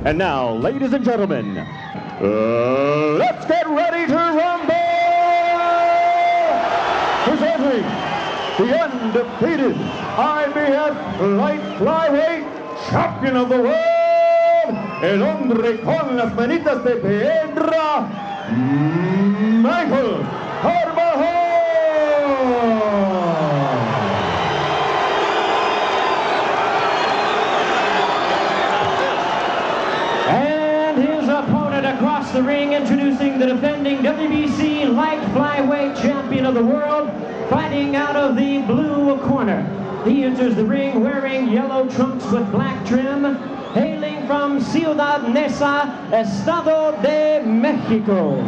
And now, ladies and gentlemen, let's get ready to rumble! Presenting the undefeated IBF light flyweight champion of the world, el hombre con las manitas de piedra, Michael Karbahal! Across the ring, introducing the defending WBC light flyweight champion of the world, fighting out of the blue corner. He enters the ring wearing yellow trunks with black trim, hailing from Ciudad Neza, Estado de Mexico.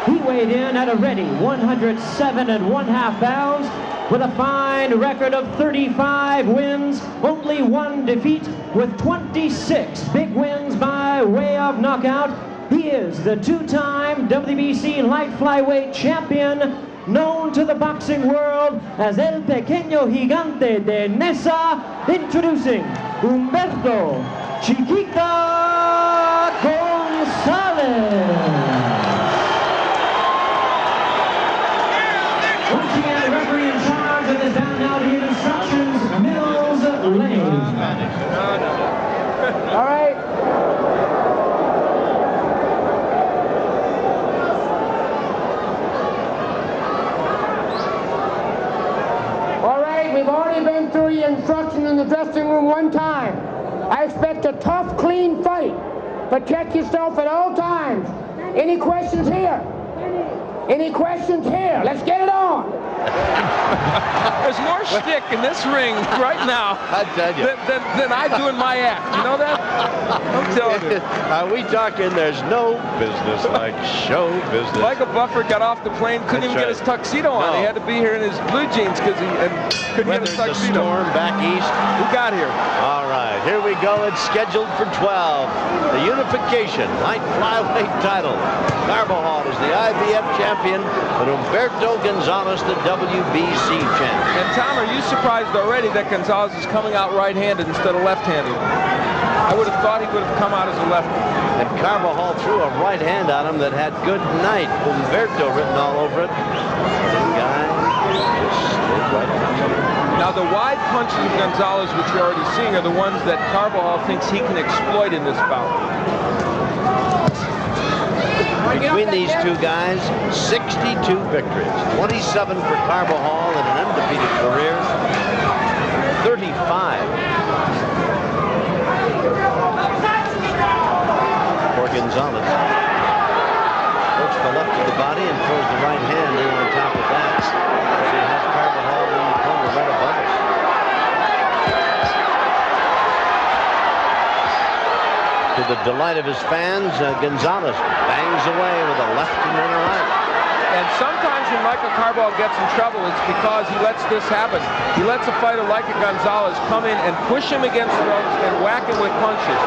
He weighed in at a ready 107.5 pounds with a fine record of 35 wins, only one defeat, with 26 big wins by way of knockout. He is the two-time WBC light flyweight champion, known to the boxing world as El Pequeño Gigante de Neza, introducing Umberto Chiquita Gonzalez. Once again, the referee in charge of this bout now to give instructions, Mills Lane. All right. All right, we've already been through the instruction in the dressing room one time. I expect a tough, clean fight. Protect yourself at all times. Any questions here? Any questions here? Let's get it on. There's more shtick in this ring right now than I do in my act. You know that? I'm telling you. Are we talking there's no business like show business? Michael Buffer got off the plane, couldn't even get his tuxedo on. He had to be here in his blue jeans because he couldn't get his tuxedo. Storm back east. Who got here? All right, here we go. It's scheduled for 12. The unification light flyweight title. Carbajal is the IBF champion, and Humberto Gonzalez the WBC champ. And Tom, are you surprised already that Gonzalez is coming out right-handed instead of left-handed? I would have thought he would have come out as a lefty. And Carbajal threw a right hand on him that had good night, Umberto written all over it. The guy just stayed right on. Now the wide punches of Gonzalez, which you're already seeing, are the ones that Carbajal thinks he can exploit in this bout. Between these two guys, 62 victories, 27 for Carbajal in an undefeated career, 35 for Gonzalez. Works the left of the body and throws the right hand in on top of that. As he has Carbajal in the corner right above us. To the delight of his fans, Gonzalez bangs away with a left and then a right. And sometimes when Michael Carbajal gets in trouble, it's because he lets this happen. He lets a fighter like Gonzalez come in and push him against the ropes and whack him with punches.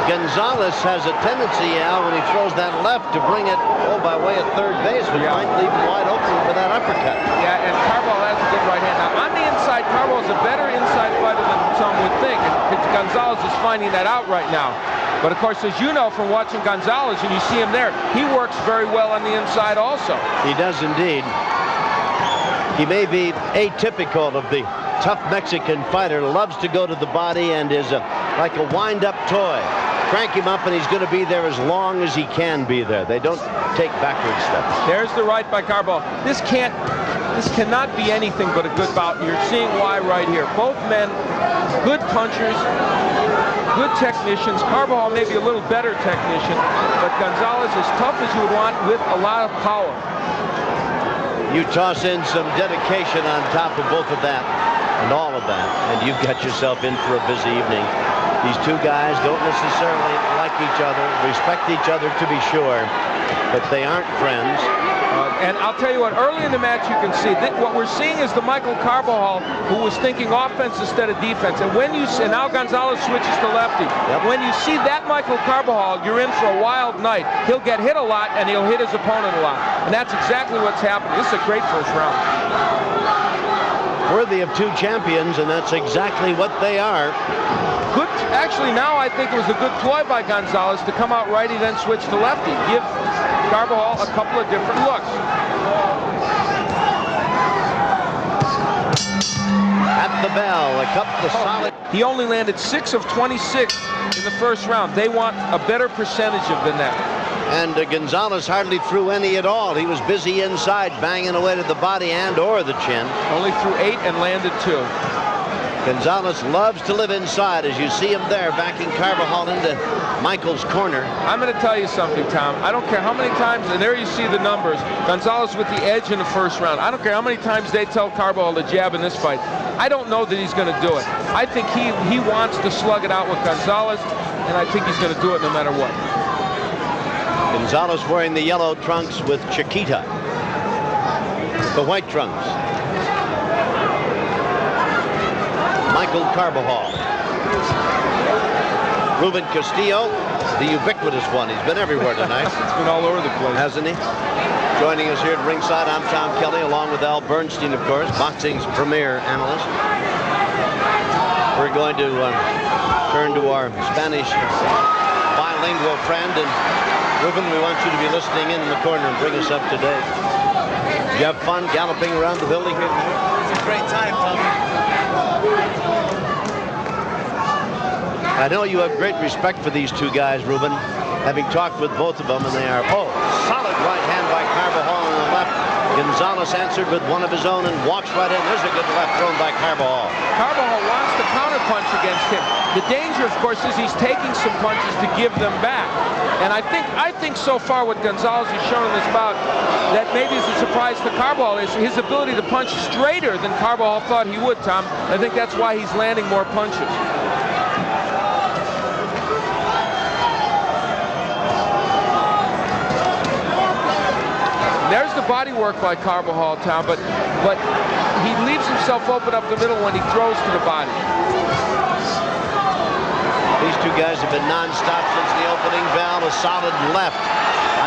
Gonzalez has a tendency, Al, when he throws that left to bring it by way of third base, which might leave him wide open for that uppercut. Yeah, and Carbajal has a good right hand. Now, on the inside, Carbajal is a better inside fighter than some would think. And Gonzalez is finding that out right now. But, of course, as you know from watching Gonzalez, and you see him there, he works very well on the inside also. He does indeed. He may be atypical of the tough Mexican fighter, loves to go to the body and is like a wind-up toy. Crank him up and he's going to be there as long as he can be there. They don't take backward steps. There's the right by Carbajal. This cannot be anything but a good bout. You're seeing why right here. Both men, good punchers, good technicians. Carbajal may be a little better technician, but Gonzalez is tough as you would want with a lot of power. You toss in some dedication on top of both of that and all of that, and you've got yourself in for a busy evening. These two guys don't necessarily like each other, respect each other to be sure, but they aren't friends. And I'll tell you what, early in the match you can see that what we're seeing is the Michael Carbajal who was thinking offense instead of defense. And when you see, and now Gonzalez switches to lefty. Yep. When you see that Michael Carbajal, you're in for a wild night. He'll get hit a lot and he'll hit his opponent a lot. And that's exactly what's happening. This is a great first round. Worthy of two champions, and that's exactly what they are. Good, Actually, now I think it was a good ploy by Gonzalez to come out righty, then switch to lefty. Give Carbajal a couple of different looks. At the bell, a couple of solid. He only landed 6 of 26 in the first round. They want a better percentage of than that. And Gonzalez hardly threw any at all. He was busy inside, banging away to the body and or the chin. Only threw 8 and landed 2. Gonzalez loves to live inside, as you see him there, backing Carbajal into Michael's corner. I'm going to tell you something, Tom. I don't care how many times, and there you see the numbers, Gonzalez with the edge in the first round. I don't care how many times they tell Carbajal to jab in this fight. I don't know that he's going to do it. I think he wants to slug it out with Gonzalez, and I think he's going to do it no matter what. Gonzalez wearing the yellow trunks with Chiquita, the white trunks. Michael Carbajal. Ruben Castillo, the ubiquitous one. He's been everywhere tonight. It's been all over the place. Hasn't he? Joining us here at ringside, I'm Tom Kelly, along with Al Bernstein, of course, boxing's premier analyst. We're going to turn to our Spanish bilingual friend. And Ruben, we want you to be listening in the corner and bring us up to date. Did you have fun galloping around the building here tonight? It's a great time, Tommy. I know you have great respect for these two guys, Ruben, having talked with both of them, and they are, solid right hand by Carbajal on the left. Gonzalez answered with one of his own and walks right in. There's a good left thrown by Carbajal. Carbajal wants to counterpunch against him. The danger, of course, is he's taking some punches to give them back. And I think so far what Gonzalez has shown in this bout that maybe is a surprise to Carbajal is his ability to punch straighter than Carbajal thought he would, Tom. I think that's why he's landing more punches. There's the body work by Carbajal, Tom, but he leaves himself open up the middle when he throws to the body. These two guys have been non-stop since the opening bell. A solid left.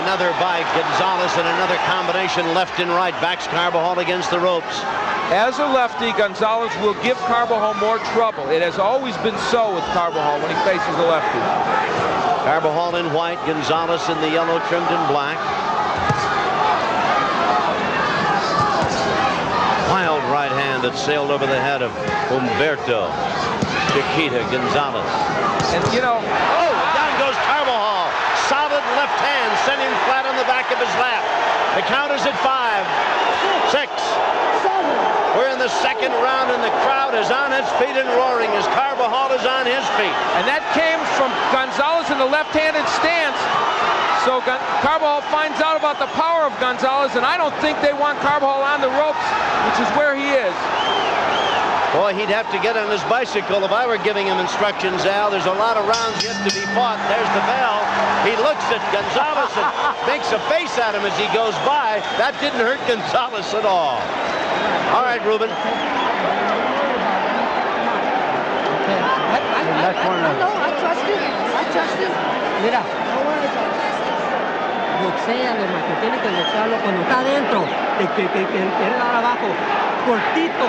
Another by Gonzalez and another combination left and right. Backs Carbajal against the ropes. As a lefty, Gonzalez will give Carbajal more trouble. It has always been so with Carbajal when he faces a lefty. Carbajal in white, Gonzalez in the yellow trimmed in black. Wild right hand that sailed over the head of Umberto. Chiquita Gonzalez. And you know, down goes Carbajal. Solid left hand sent him flat on the back of his lap. The count is at 5, 6. We're in the second round and the crowd is on its feet and roaring as Carbajal is on his feet. And that came from Gonzalez in the left-handed stance. So Carbajal finds out about the power of Gonzalez, and I don't think they want Carbajal on the ropes, which is where he is. Boy, he'd have to get on his bicycle if I were giving him instructions, Al. There's a lot of rounds yet to be fought. There's the bell. He looks at Gonzalez and makes a face at him as he goes by. That didn't hurt Gonzalez at all. All right, Ruben. I trust you. I trust you. Mira. Boxéale, macho. Tiene que boxearlo cuando está adentro. Que él abajo. Cortito.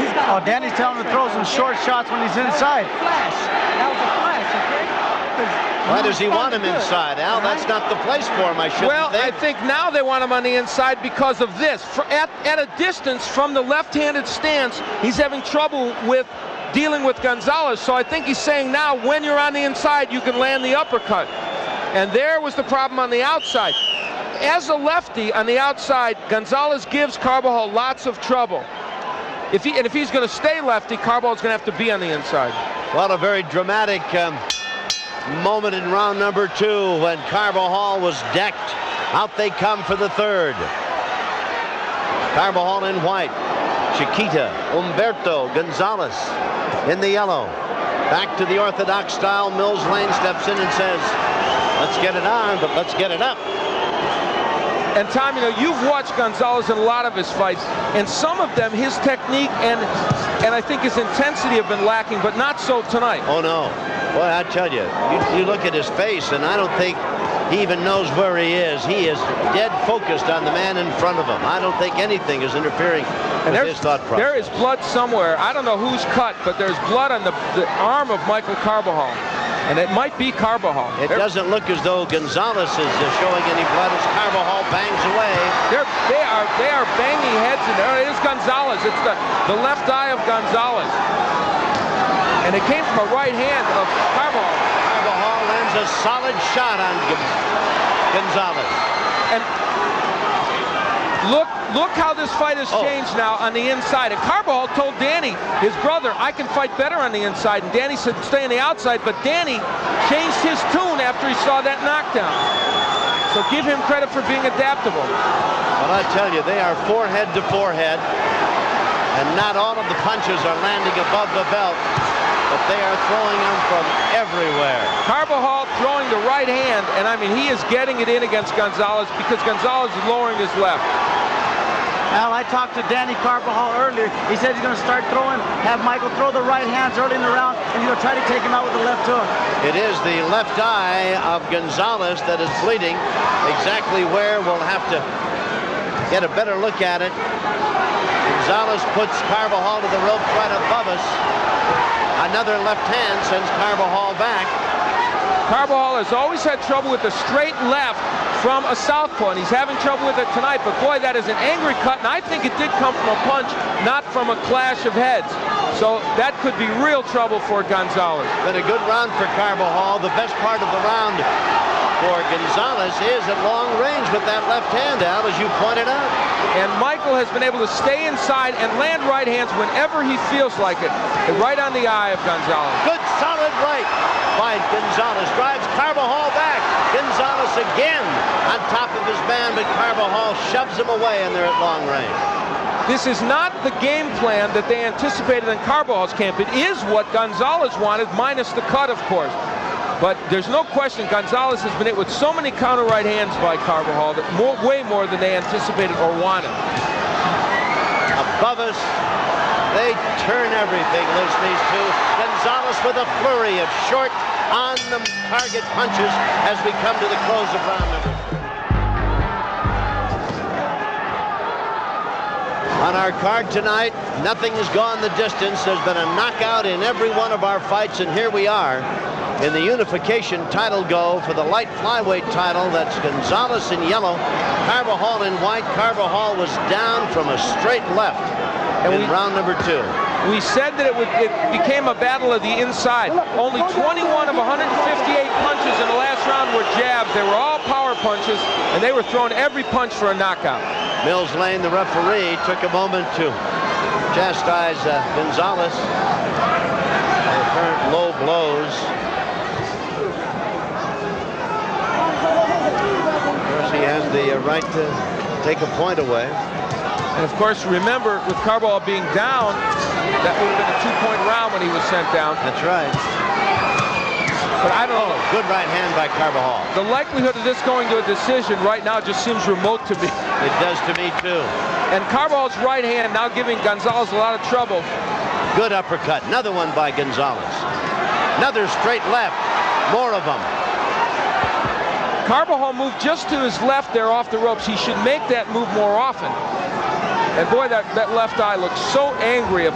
He's got Danny's telling him to throw some short shots when he's inside. Flash. That was a flash, okay? Why does he want him inside, Al? That's not the place for him, I shouldn't think. I think now they want him on the inside because of this. At a distance from the left-handed stance, he's having trouble with dealing with Gonzalez. So I think he's saying now, when you're on the inside, you can land the uppercut. And there was the problem on the outside. As a lefty on the outside, Gonzalez gives Carbajal lots of trouble. If he's going to stay lefty, Carbajal's going to have to be on the inside. Well, a very dramatic moment in round number 2 when Carbajal was decked. Out they come for the third. Carbajal in white. Chiquita, Humberto Gonzalez in the yellow. Back to the orthodox style. Mills Lane steps in and says, let's get it on, but let's get it up. And Tom, you know, you've watched Gonzalez in a lot of his fights, and some of them, his technique and I think his intensity have been lacking, but not so tonight. Oh, no. Boy, I tell you, you look at his face, and I don't think he even knows where he is. He is dead focused on the man in front of him. I don't think anything is interfering And his thought process. There is blood somewhere. I don't know who's cut, but there's blood on the arm of Michael Carbajal. And it might be Carbajal. It doesn't look as though Gonzalez is showing any blood as Carbajal bangs away. They are banging heads in there. It is Gonzalez. It's the left eye of Gonzalez. And it came from a right hand of Carbajal. Carbajal lands a solid shot on Gonzalez. And look how this fight has changed now on the inside. And Carbajal told Danny, his brother, I can fight better on the inside. And Danny said, stay on the outside. But Danny changed his tune after he saw that knockdown. So give him credit for being adaptable. Well, I tell you, they are forehead to forehead. And not all of the punches are landing above the belt, but they are throwing them from everywhere. Carbajal throwing the right hand, and I mean, he is getting it in against Gonzalez because Gonzalez is lowering his left. Al, I talked to Danny Carbajal earlier. He said he's going to start throwing, have Michael throw the right hands early in the round, and he's going to try to take him out with the left hook. It is the left eye of Gonzalez that is bleeding. Exactly where, we'll have to get a better look at it. Gonzalez puts Carbajal to the rope right above us. Another left hand sends Carbajal back. Carbajal has always had trouble with the straight left from a southpaw, and he's having trouble with it tonight. But boy, that is an angry cut, and I think it did come from a punch, not from a clash of heads. So that could be real trouble for Gonzalez. Been a good round for Carbajal. The best part of the round for Gonzalez is at long range with that left hand, Al, as you pointed out. And Michael has been able to stay inside and land right hands whenever he feels like it. Right on the eye of Gonzalez. Good solid right by Gonzalez. Drives Carbajal back. Gonzalez again on top of his man, but Carbajal shoves him away, and they're at long range. This is not the game plan that they anticipated in Carbajal's camp. It is what Gonzalez wanted, minus the cut, of course. But there's no question Gonzalez has been hit with so many counter right hands by Carbajal that way more than they anticipated or wanted. Above us, they turn everything loose, these two. Gonzalez with a flurry of short, on-the-target punches as we come to the close of round number 2. On our card tonight, nothing has gone the distance. There's been a knockout in every one of our fights, and here we are in the unification title go for the light flyweight title. That's Gonzalez in yellow, Carbajal in white. Carbajal was down from a straight left in round number 2. We said that it became a battle of the inside. Only 21 of 158 punches in the last round were jabs. They were all power punches, and they were throwing every punch for a knockout. Mills Lane, the referee, took a moment to chastise Gonzalez for apparent low blows. Of course, he has the right to take a point away. And of course, remember, with Carbajal being down, that would have been a 2-point round when he was sent down. That's right. But I don't know. Good right hand by Carbajal. The likelihood of this going to a decision right now just seems remote to me. It does to me, too. And Carbajal's right hand now giving Gonzalez a lot of trouble. Good uppercut. Another one by Gonzalez. Another straight left. More of them. Carbajal moved just to his left there off the ropes. He should make that move more often. And boy, that left eye looks so angry of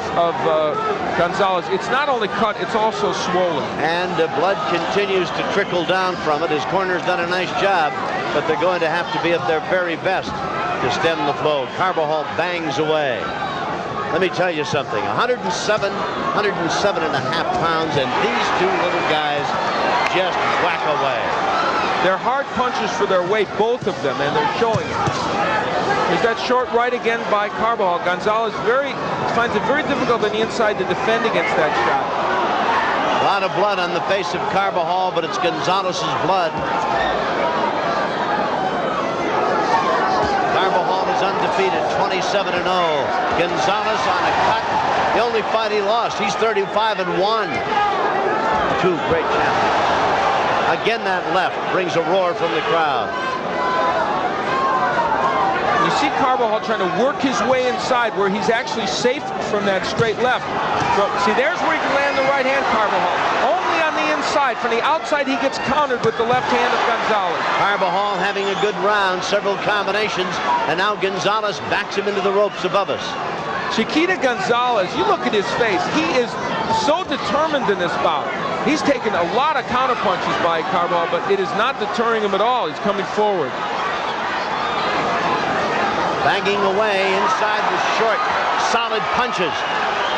Gonzalez. It's not only cut, it's also swollen. And blood continues to trickle down from it. His corner's done a nice job, but they're going to have to be at their very best to stem the flow. Carbajal bangs away. Let me tell you something. 107 and a half pounds, and these two little guys just whack away. They're hard punches for their weight, both of them, and they're showing it. There's that short right again by Carbajal. Gonzalez finds it very difficult on the inside to defend against that shot. A lot of blood on the face of Carbajal, but it's Gonzalez's blood. Carbajal is undefeated, 27-0. Gonzalez on a cut. The only fight he lost. He's 35-1. Two great champions. Again, that left brings a roar from the crowd. You see Carbajal trying to work his way inside where he's actually safe from that straight left. So, see, there's where he can land the right hand, Carbajal. Only on the inside. From the outside, he gets countered with the left hand of Gonzalez. Carbajal having a good round, several combinations, and now Gonzalez backs him into the ropes above us. Chiquita Gonzalez, you look at his face, he is so determined in this bout. He's taken a lot of counterpunches by Carbajal, but it is not deterring him at all. He's coming forward. Banging away inside the short, solid punches.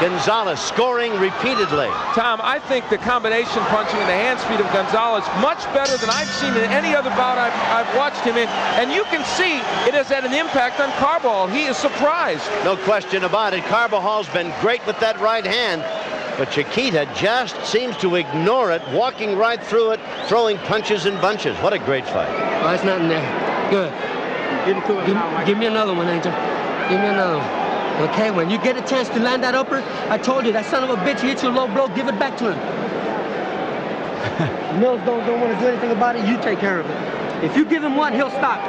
Gonzalez scoring repeatedly. Tom, I think the combination punching and the hand speed of Gonzalez much better than I've seen in any other bout I've watched him in. And you can see it has had an impact on Carbajal. He is surprised. No question about it. Carbajal's been great with that right hand, but Chiquita just seems to ignore it, walking right through it, throwing punches and bunches. What a great fight. Oh, it's not in there. Good. Give me another one, Angel. Give me another one. Okay, when you get a chance to land that upper, I told you, that son of a bitch hits you a low blow, give it back to him. Mills don't want to do anything about it, you take care of it. If you give him one, he'll stop.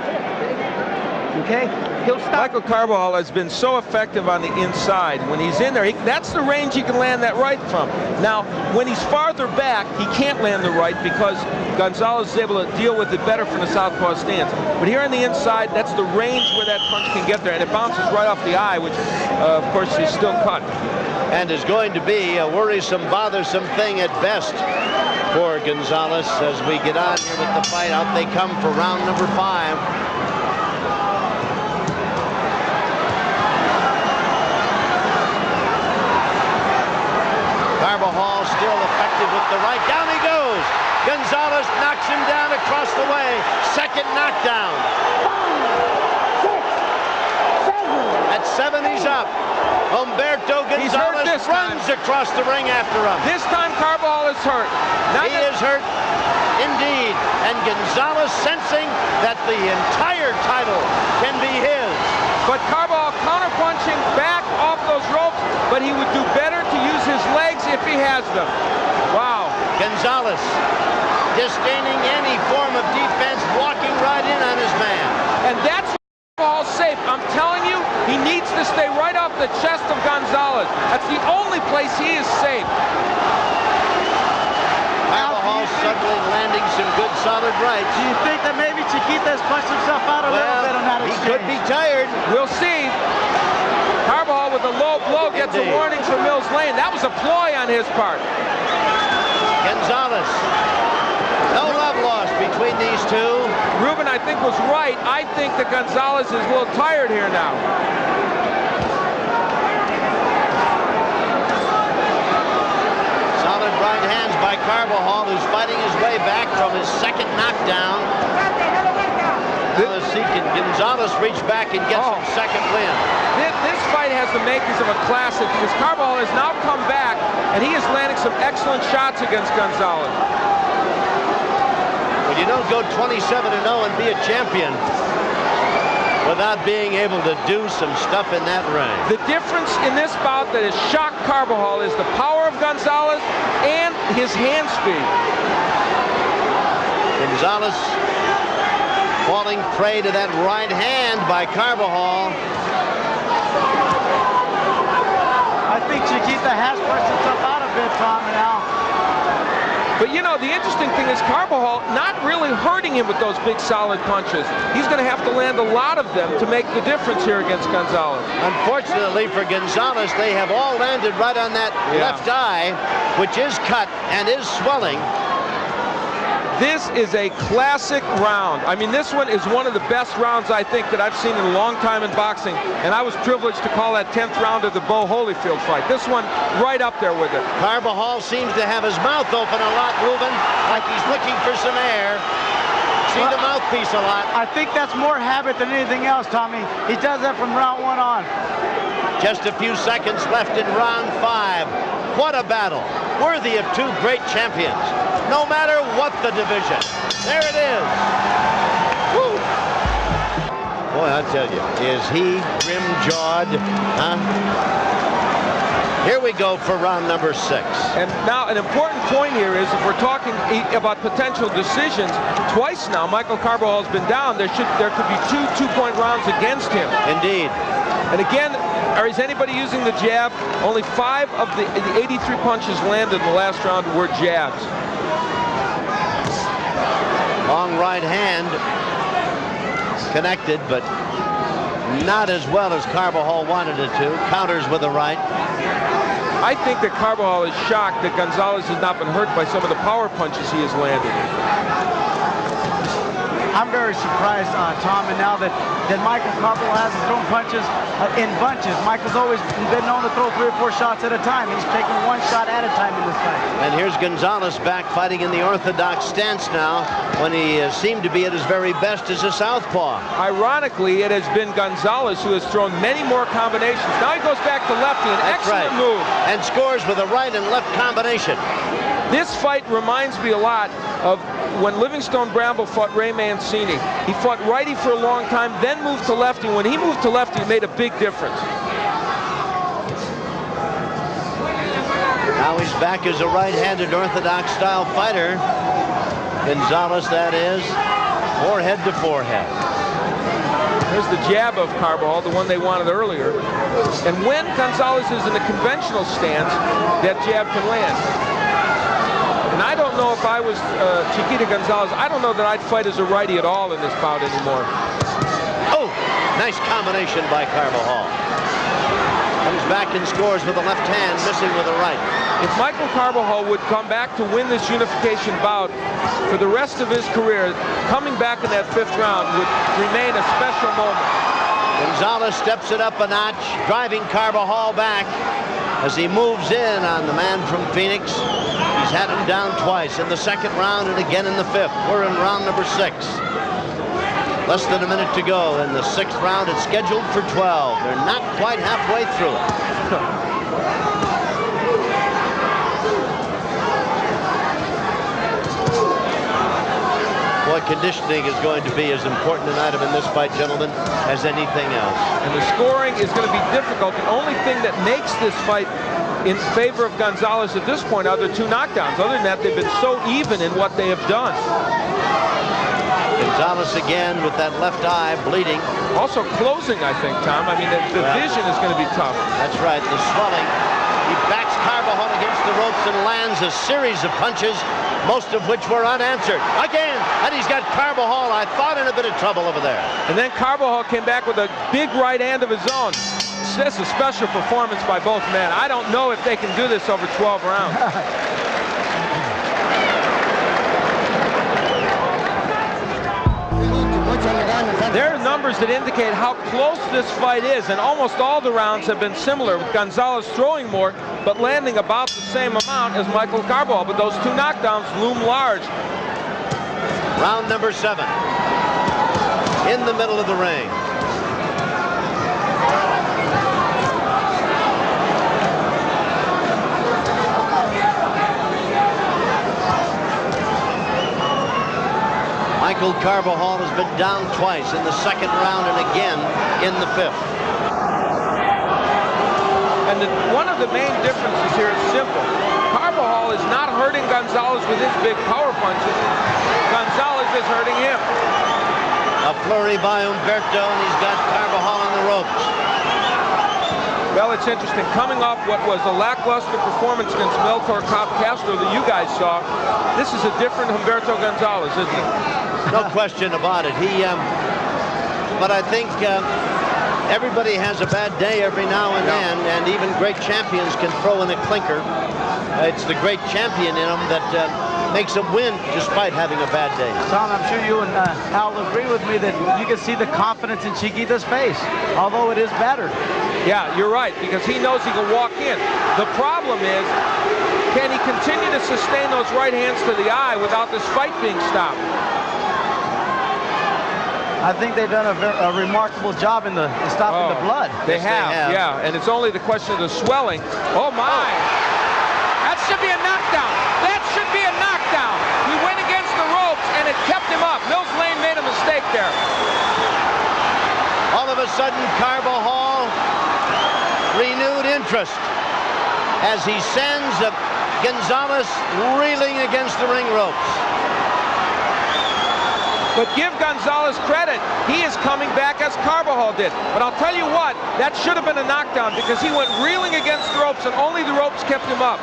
Okay? He'll stop. Michael Carbajal has been so effective on the inside. When he's in there, that's the range he can land that right from. Now, when he's farther back, he can't land the right because Gonzalez is able to deal with it better from the southpaw stance. But here on the inside, that's the range where that punch can get there, and it bounces right off the eye, which, of course, is still cut. And is going to be a worrisome, bothersome thing at best for Gonzalez as we get on here with the fight. Out they come for round number 5. Carbajal still effective with the right. Down he goes. Gonzalez knocks him down across the way. Second knockdown. At 7, he's up. Humberto Gonzalez runs across the ring after him. This time Carbajal is hurt. He is hurt indeed. And Gonzalez sensing that the entire title can be his. But Carbajal counterpunching back off those ropes, but he would do better to use his legs if he has them. Wow. Gonzalez disdaining any form of defense, walking right in on his man. And that's all safe. I'm telling you, he needs to stay right off the chest of Gonzalez. That's the only place he is safe. Carbajal suddenly landing some good solid rights. Do you think that maybe Chiquita has punched himself out a little bit on that exchange? He could be tired. We'll see. Carbajal with a low blow gets a warning from Mills Lane. That was a ploy on his part. Gonzalez. No love lost between these two. Ruben, I think, was right. I think that Gonzalez is a little tired here now. Solid right hands by Carbajal, who's fighting his way back from his second knockdown. Now let's see, can Gonzalez reach back and get some second win? This fight has the makings of a classic because Carbajal has now come back and he is landing some excellent shots against Gonzalez. Well, you don't go 27-0 and be a champion without being able to do some stuff in that ring. The difference in this bout that has shocked Carbajal is the power of Gonzalez and his hand speed. Gonzalez falling prey to that right hand by Carbajal. I think Chiquita has pushed himself out a bit, Tom, now. But you know, the interesting thing is Carbajal not really hurting him with those big solid punches. He's going to have to land a lot of them to make the difference here against Gonzalez. Unfortunately for Gonzalez, they have all landed right on that left eye, which is cut and is swelling. This is a classic round. I mean, this one is one of the best rounds, I think, that I've seen in a long time in boxing. And I was privileged to call that 10th round of the Bo Holyfield fight. This one right up there with it. Carbajal seems to have his mouth open a lot, moving like he's looking for some air. See the mouthpiece a lot. I think that's more habit than anything else, Tommy. He does that from round 1 on. Just a few seconds left in round 5. What a battle. Worthy of two great champions. No matter what the division. There it is. Woo. Boy, I tell you, is he grim-jawed? Huh? Here we go for round number 6. And now an important point here is if we're talking about potential decisions, twice now Michael Carbajal has been down. There could be two two-point rounds against him. Indeed. And again, is anybody using the jab? Only 5 of the 83 punches landed in the last round were jabs. Long right hand connected, but not as well as Carbajal wanted it to. Counters with a right. I think that Carbajal is shocked that Gonzalez has not been hurt by some of the power punches he has landed. I'm very surprised, Tom, and now that Michael Carbajal has thrown punches in bunches. Michael's always been known to throw 3 or 4 shots at a time. He's taking 1 shot at a time in this fight. And here's Gonzalez back fighting in the orthodox stance now, when he seemed to be at his very best as a southpaw. Ironically, it has been Gonzalez who has thrown many more combinations. Now he goes back to lefty, an excellent move. And scores with a right and left combination. This fight reminds me a lot of when Livingstone Bramble fought Ray Mancini. He fought righty for a long time, then moved to lefty. When he moved to lefty, it made a big difference. Now he's back as a right-handed orthodox style fighter. Gonzalez, that is, forehead to forehead. There's the jab of Carbajal, the one they wanted earlier. And when Gonzalez is in a conventional stance, that jab can land. And I don't know if I was Chiquita Gonzalez, I don't know that I'd fight as a righty at all in this bout anymore. Oh, nice combination by Carbajal. Comes back and scores with the left hand, missing with the right. If Michael Carbajal would come back to win this unification bout for the rest of his career, coming back in that 5th round would remain a special moment. Gonzalez steps it up a notch, driving Carbajal back as he moves in on the man from Phoenix. He's had him down twice in the 2nd round and again in the 5th. We're in round number 6. Less than a minute to go in the 6th round. It's scheduled for 12. They're not quite halfway through it. Boy, conditioning is going to be as important an item in this fight, gentlemen, as anything else. And the scoring is going to be difficult. The only thing that makes this fight in favor of Gonzalez at this point are the 2 knockdowns. Other than that, they've been so even in what they have done. Gonzalez again with that left eye bleeding. Also closing, I think, Tom. I mean, the vision is going to be tough. That's right, the swelling. He backs Carbajal against the ropes and lands a series of punches, most of which were unanswered. Again, and he's got Carbajal, I thought, in a bit of trouble over there. And then Carbajal came back with a big right hand of his own. This is a special performance by both men. I don't know if they can do this over 12 rounds. There are numbers that indicate how close this fight is, and almost all the rounds have been similar, with Gonzalez throwing more, but landing about the same amount as Michael Carbajal. But those 2 knockdowns loom large. Round number 7. In the middle of the ring. Michael Carbajal has been down twice in the 2nd round and again in the 5th. And one of the main differences here is simple. Carbajal is not hurting Gonzalez with his big power punches. Gonzalez is hurting him. A flurry by Umberto, and he's got Carbajal on the ropes. Well, it's interesting. Coming off what was a lackluster performance against Melchor Castro that you guys saw, this is a different Humberto Gonzalez, isn't it? No question about it. But I think everybody has a bad day every now and then, and even great champions can throw in a clinker. It's the great champion in them that makes them win despite having a bad day. Tom, I'm sure you and Al agree with me that you can see the confidence in Chiquita's face, although it is battered. Yeah, you're right, because he knows he can walk in. The problem is, can he continue to sustain those right hands to the eye without this fight being stopped? I think they've done a remarkable job in stopping the blood. They have, yeah, and it's only the question of the swelling. Oh, my. That should be a knockdown. That should be a knockdown. He went against the ropes, and it kept him up. Mills Lane made a mistake there. All of a sudden, Carbajal renewed interest as he sends Gonzalez reeling against the ring ropes. But give Gonzalez credit. He is coming back as Carbajal did. But I'll tell you what, that should have been a knockdown because he went reeling against the ropes and only the ropes kept him up.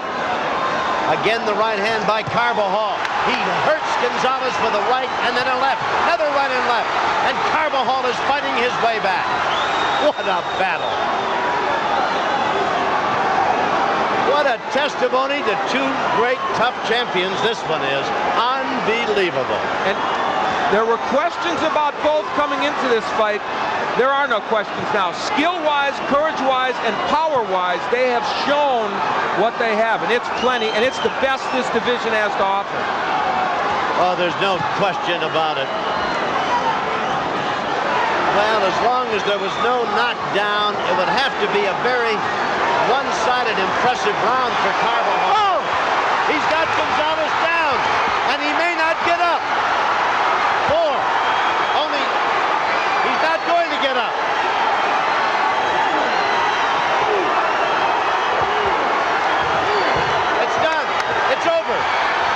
Again, the right hand by Carbajal. He hurts Gonzalez with a right and then a left. Another right and left. And Carbajal is fighting his way back. What a battle. What a testimony to two great, tough champions this one is. Unbelievable. And there were questions about both coming into this fight. There are no questions now. Skill-wise, courage-wise, and power-wise, they have shown what they have, and it's plenty, and it's the best this division has to offer. Oh, there's no question about it. Well, as long as there was no knockdown, it would have to be a very one-sided, impressive round for Carbajal. Oh! He's got Gonzalez down, and he may not get up. 4. Only he's not going to get up. It's done. It's over.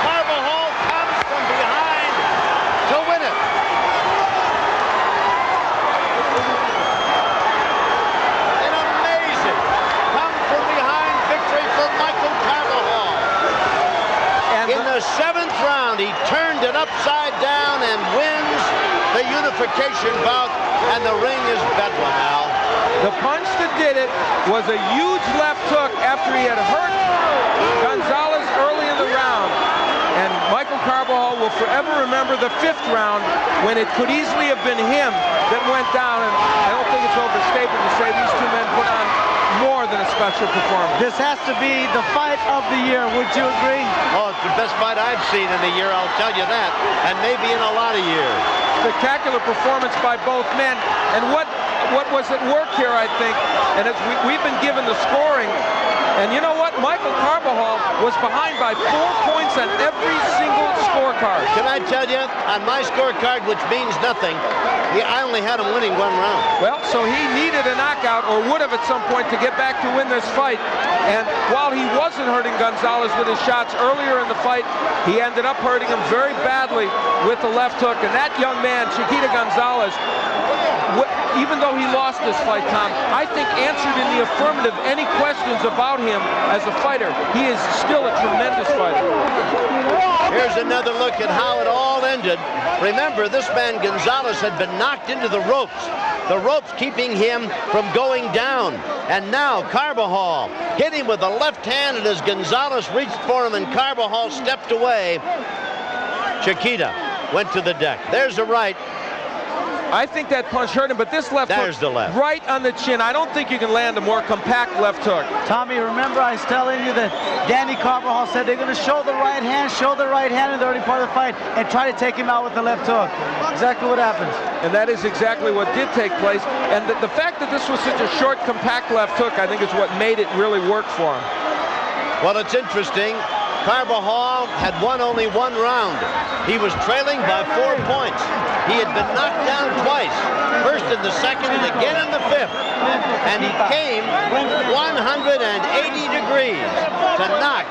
Carbajal comes from behind to win it. An amazing come from behind victory for Michael Carbajal. In the 7th round, he turned it upside down and wins the unification bout, and the ring is bedlam, Al. The punch that did it was a huge left hook after he had hurt Gonzalez early in the round. And Michael Carbajal will forever remember the 5th round when it could easily have been him that went down. And I don't think it's overstatement to say these two men put on more than a special performance. This has to be the fight of the year. Would you agree? Oh, it's the best fight I've seen in a year, I'll tell you that. And maybe in a lot of years. Spectacular performance by both men. And what was at work here, I think, and as we've been given the scoring, and you know what? Michael Carbajal was behind by 4 points on every single scorecard. Can I tell you, on my scorecard, which means nothing, I only had him winning 1 round. Well, so he needed a knockout, or would have at some point, to get back to win this fight. And while he wasn't hurting Gonzalez with his shots earlier in the fight, he ended up hurting him very badly with the left hook. And that young man, Chiquita Gonzalez, even though he lost this fight, Tom, I think answered in the affirmative any questions about him as a fighter. He is still a tremendous fighter. Here's another look at how it all ended. Remember, this man Gonzalez had been knocked into the ropes keeping him from going down. And now Carbajal hit him with the left hand, and as Gonzalez reached for him and Carbajal stepped away, Chiquita went to the deck. There's a right. I think that punch hurt him, but this left hook the left. Right on the chin. I don't think you can land a more compact left hook. Tommy, remember I was telling you that Danny Carbajal said they're going to show the right hand in the early part of the fight and try to take him out with the left hook. Exactly what happens. And that is exactly what did take place. And the fact that this was such a short, compact left hook, I think is what made it really work for him. Well, it's interesting. Carbajal had won only 1 round. He was trailing by 4 points. He had been knocked down twice, first in the 2nd and again in the 5th. And he came 180 degrees to knock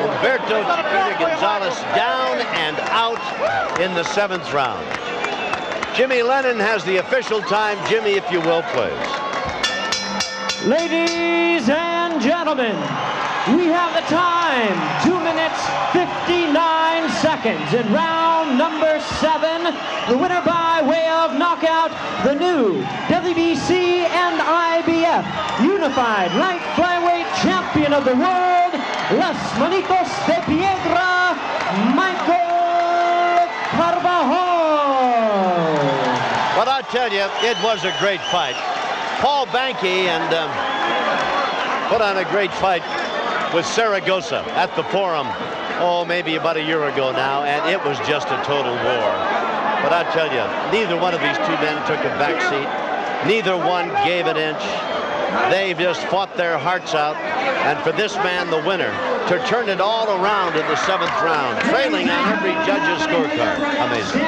Umberto Chiquita Gonzalez down and out in the 7th round. Jimmy Lennon has the official time. Jimmy, if you will, please. Ladies and gentlemen, we have the time, 2 minutes, 59 seconds in round number 7. The winner by way of knockout, the new WBC and IBF Unified Light Flyweight Champion of the World, Las Manitos de Piedra, Michael Carbajal. But I'll tell you, it was a great fight. Paul Banky put on a great fight with Saragossa at the Forum, maybe about a year ago now, and it was just a total war. But I tell you, neither one of these two men took a back seat. Neither one gave an inch. They just fought their hearts out. And for this man, the winner, to turn it all around in the 7th round, trailing on every judge's scorecard. Amazing.